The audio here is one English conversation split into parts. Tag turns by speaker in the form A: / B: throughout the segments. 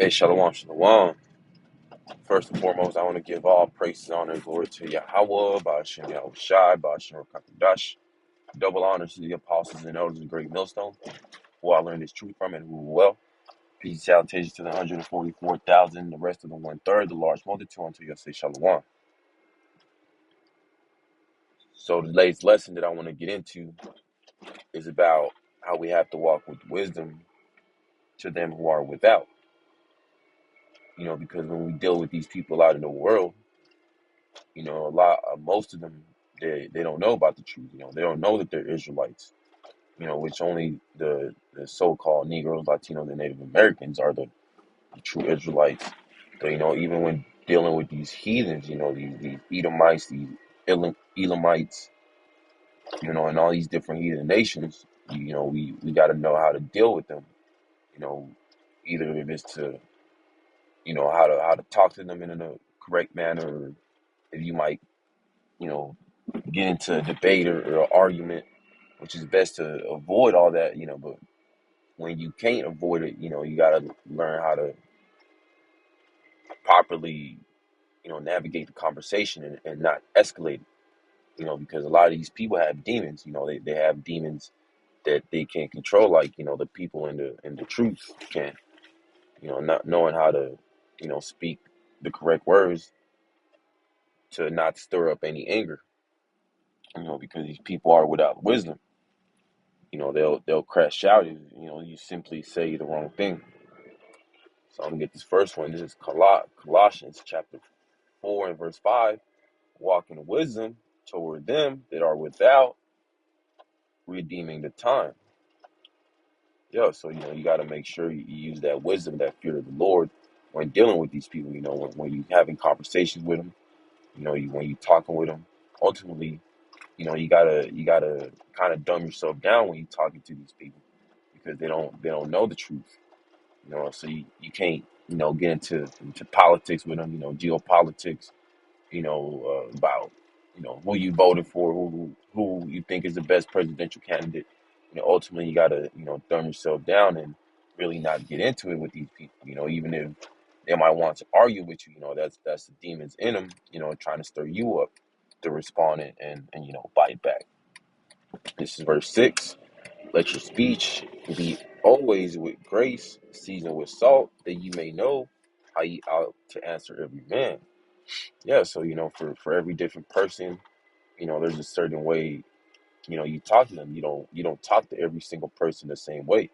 A: Hey, Shalom, Shalom. First and foremost, I want to give all praises, honor, and glory to Yahweh, Ba'ashem Yahushai, Ba'ashem Rakakadash. Double honors to the apostles and elders of the Great Millstone, who I learned this truth from and who well. Peace and salutations to the 144,000, the rest of the one-third, the large multitude, until you say Shalom. So today's lesson that I want to get into is about how we have to walk with wisdom to them who are without. Because when we deal with these people out in the world, most of them, they don't know about the truth. They don't know that they're Israelites. Which only the so-called Negroes, Latinos, and Native Americans are the true Israelites. But even when dealing with these heathens, these Edomites, these Elamites, and all these different heathen nations, we got to know how to deal with them. Either if it's to, how to talk to them in a correct manner, or if you might, you know, get into a debate or an argument, which is best to avoid all that, but when you can't avoid it, you got to learn how to properly, navigate the conversation and not escalate it, because a lot of these people have demons, they have demons that they can't control, like, the people in the truth can, not knowing how to, speak the correct words to not stir up any anger, because these people are without wisdom. They'll crash out if, you simply say the wrong thing. So I'm gonna get this first one. This is Colossians chapter 4 and verse 5. Walk in wisdom toward them that are without, redeeming the time. Yeah, so you got to make sure you use that wisdom, that fear of the Lord when dealing with these people. When you having conversations with them, when you talking with them. Ultimately, you gotta kind of dumb yourself down when you talking to these people, because they don't know the truth. So you can't, get into politics with them, geopolitics, about, who you voted for, who you think is the best presidential candidate. Ultimately, you gotta, dumb yourself down and really not get into it with these people. Even if they might want to argue with you, that's the demons in them, trying to stir you up to respond and fight back. This is verse 6. Let your speech be always with grace, seasoned with salt, that you may know how you ought to answer every man. Yeah, so for every different person, there's a certain way, you talk to them. You don't talk to every single person the same way.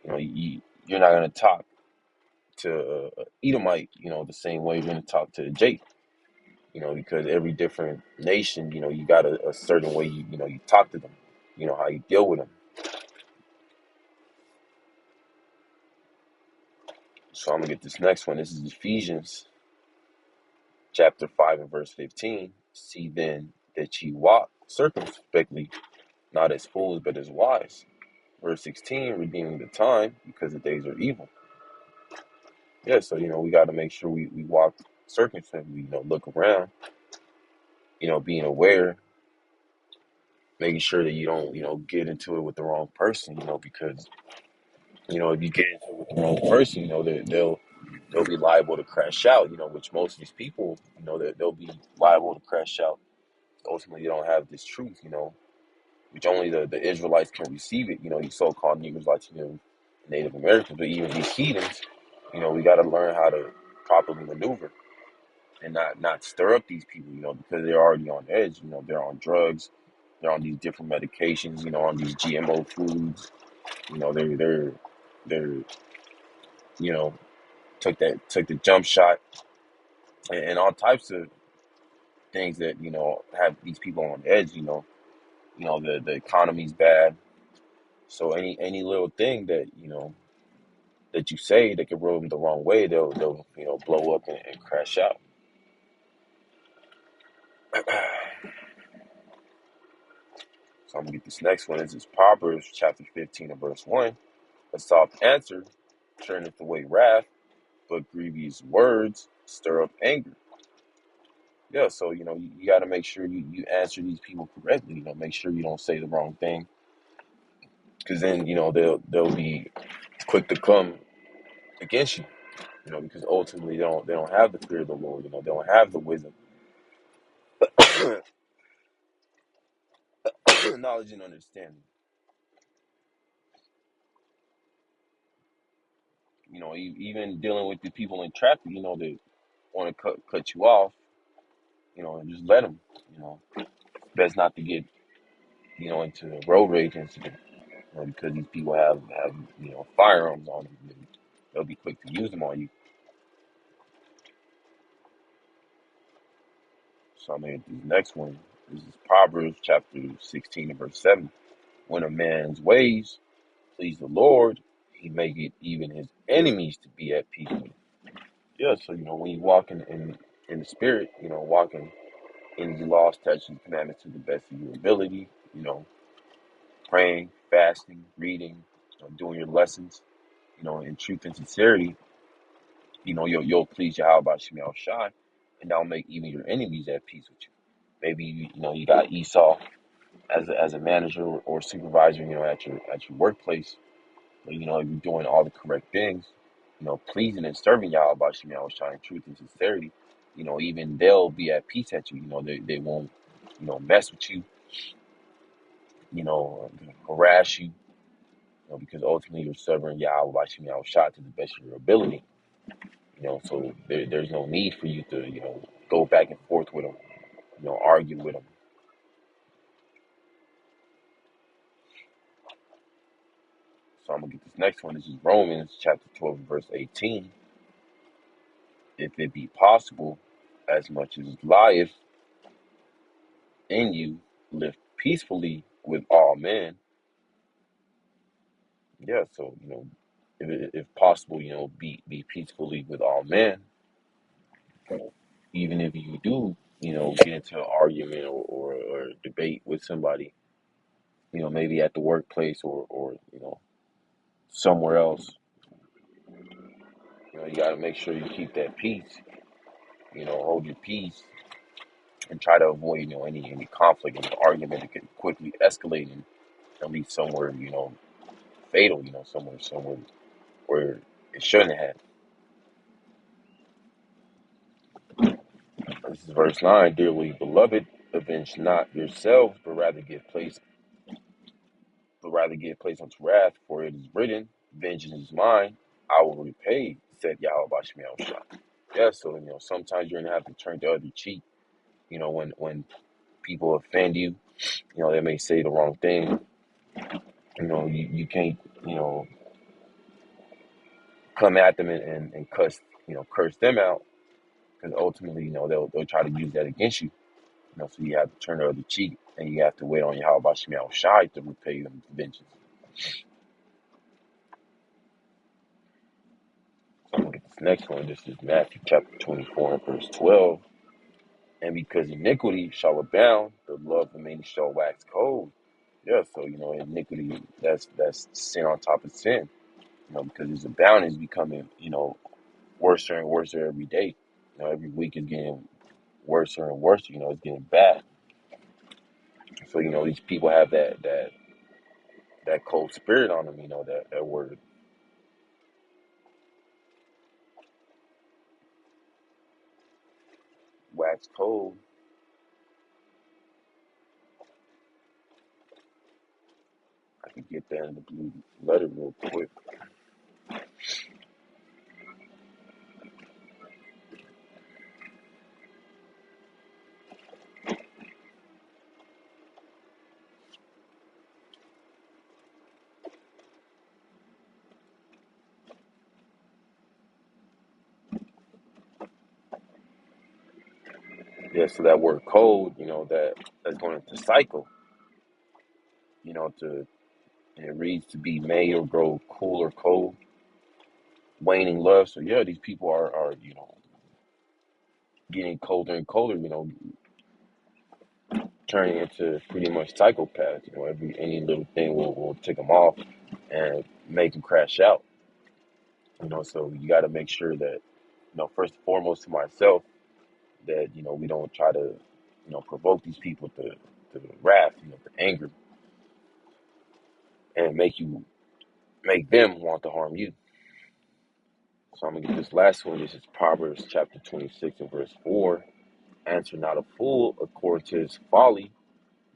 A: You're not gonna talk to Edomite, the same way you're gonna talk to Jake. Because every different nation, you got a certain way you talk to them, how you deal with them. So I'm gonna get this next one. This is Ephesians chapter 5 and verse 15. See then that ye walk circumspectly, not as fools, but as wise. Verse 16, redeeming the time, because the days are evil. Yeah, so, we got to make sure we walk circumspectly, look around, being aware, making sure that you don't, get into it with the wrong person, because, if you get into it with the wrong person, they'll be liable to crash out, which most of these people, they'll be liable to crash out. Ultimately, you don't have this truth, which only the Israelites can receive it, these so-called Negroes, Latinos, Native Americans, but even these heathens, we got to learn how to properly maneuver and not stir up these people, because they're already on edge, they're on drugs, they're on these different medications, on these GMO foods, they're you know, took the jump shot and all types of things that, have these people on edge, the economy's bad. So any little thing that, that you say that could rub them the wrong way, they'll blow up and crash out. So I'm gonna get this next one. This is Proverbs chapter 15 and verse 1. A soft answer turneth away wrath, but grievous words stir up anger. Yeah, so you got to make sure you answer these people correctly. Make sure you don't say the wrong thing, because then they'll be quick to come against you. because ultimately they don't have the fear of the Lord. They don't have the wisdom, knowledge, and understanding. Even dealing with the people in traffic, that want to cut you off, and just let them. You know, best not to get into a road rage incident, because these people have firearms on them. And they'll be quick to use them on you. So I mean, this next one, this is Proverbs chapter 16 and verse 7. When a man's ways please the Lord, he maketh even his enemies to be at peace with him. Yeah, so when you walk in the spirit, walking in his laws, statutes, and commandments to the best of your ability, praying, fasting, reading, doing your lessons, in truth and sincerity, you'll please Yahweh Shema Shai, and that'll make even your enemies at peace with you. Maybe you got Esau as a manager or supervisor, at your workplace. But, if you're doing all the correct things, pleasing and serving Yahweh Shema Shai in truth and sincerity, even they'll be at peace at you. They won't, mess with you, harass you, because ultimately you're serving Yahweh Shema Shai to the best of your ability. So there's no need for you to, go back and forth with them, argue with them. So I'm gonna get this next one. This is Romans chapter 12, verse 18. If it be possible, as much as lieth in you, live peacefully with all men. Yeah, so if possible, be peacefully with all men. Even if you do, get into an argument or debate with somebody, maybe at the workplace or somewhere else, you got to make sure you keep that peace. Hold your peace and try to avoid any conflict, any argument that can quickly escalate and lead somewhere fatal. Somewhere where it shouldn't have. This is verse 9. Dearly beloved, avenge not yourselves, but rather give place unto wrath, for it is written, vengeance is mine, I will repay, said Yahweh Shemiel Shah. Yeah, so sometimes you're gonna have to turn the other cheek. When people offend you, they may say the wrong thing. You can't, you know, come at them and curse them out, because ultimately, they'll try to use that against you. So you have to turn the other cheek, and you have to wait on Yahweh Shemiel Shai to repay them vengeance. So I'm gonna get this next one. This is Matthew chapter 24 and verse 12. And because iniquity shall abound, the love of many shall wax cold. Yeah, so iniquity, that's sin on top of sin. Because it's abounding, is becoming worse and worse every day. Every week is getting worse and worse. It's getting bad. So these people have that cold spirit on them. That word wax cold. I could get that in the blue letter real quick. Yeah, so that word cold, that's going to cycle. To and it reads to be made or grow cool or cold, waning love. So yeah, these people are getting colder and colder. Turning into pretty much psychopaths. Any little thing will tick them off and make them crash out. So you got to make sure that first and foremost to myself, that we don't try to provoke these people to wrath, to anger, and make them want to harm you. So I'm gonna get this last one. This is Proverbs chapter 26 and verse 4. Answer not a fool according to his folly,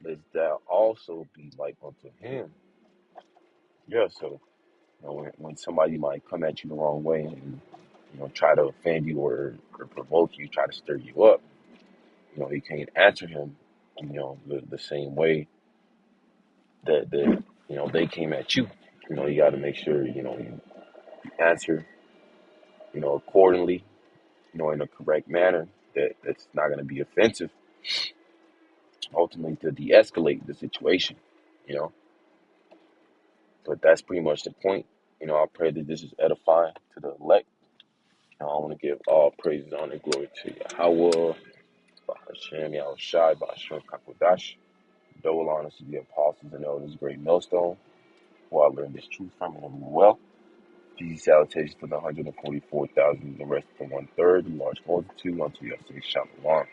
A: lest thou also be like unto him. Yeah, so when somebody might come at you the wrong way and try to offend you or provoke you, try to stir you up, you can't answer him, the same way that they came at you. You got to make sure you answer accordingly, in a correct manner that's not going to be offensive, ultimately to de-escalate the situation, you know. But that's pretty much the point. I pray that this is edifying to the elect. I want to give all praises, honor, and glory to Yahweh, Hashem, Yahushai, Ba'ashem, Kakodash. Double honors to the apostles and elders, great millstone, who I learned this truth from and everyone well. These salutations to the 144,000, the rest of the one third, the large multitude, unto you I say shalom.